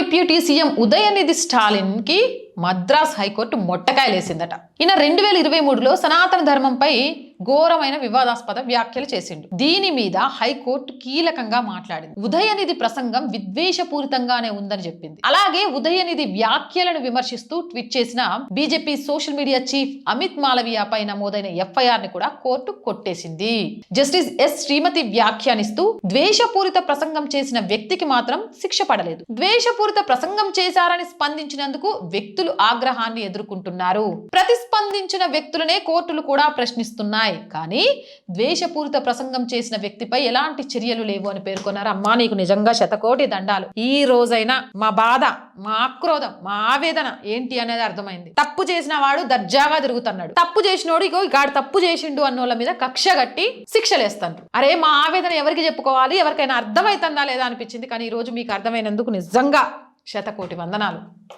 Deputy CM Udhayanidhi Stalin కి Madras high court మొట్టకాయలేసిందట. ఈయన 2023లో సనాతన ధర్మంపై ఘోరమైన వివాదాస్పద వ్యాఖ్యలు చేసిండు. దీని మీద హైకోర్టు కీలకంగా మాట్లాడింది. ఉదయనిధి ప్రసంగం విద్వేషపూరితంగానే ఉందని చెప్పింది. అలాగే ఉదయనిధి వ్యాఖ్యలను విమర్శిస్తూ ట్వీట్ చేసిన BJP social media chief Amit మాలవీయపై నమోదైన ఎఫ్ఐఆర్ ని కూడా కోర్టు కొట్టేసింది. జస్టిస్ ఎస్ శ్రీమతి వ్యాఖ్యానిస్తూ ద్వేషపూరిత ప్రసంగం చేసిన వ్యక్తికి మాత్రం శిక్ష పడలేదు. ద్వేషపూరిత ప్రసంగం చేశారని స్పందించినందుకు వ్యక్తులు ఆగ్రహాన్ని ఎదుర్కొంటున్నారు. ప్రతిస్పందించిన వ్యక్తులనే కోర్టులు కూడా ప్రశ్నిస్తున్నాయి. కానీ ద్వేషపూరిత ప్రసంగం చేసిన వ్యక్తిపై ఎలాంటి చర్యలు లేవు అని పేర్కొన్నారు. అమ్మా, నీకు నిజంగా శతకోటి దండాలు. ఈ రోజైనా మా బాధ, మా ఆక్రోధం, మా ఆవేదన ఏంటి అనేది అర్థమైంది. తప్పు చేసిన వాడు దర్జాగా తిరుగుతున్నాడు. తప్పు చేసినోడు ఇగో గాడు తప్పు చేసిండు అన్నోళ్ళ మీద కక్ష గట్టి శిక్షలేస్తాడు. అరే, మా ఆవేదన ఎవరికి చెప్పుకోవాలి, ఎవరికైనా అర్థమవుతుందా లేదా అనిపించింది. కానీ ఈ రోజు మీకు అర్థమైనందుకు నిజంగా శతకోటి వందనాలు.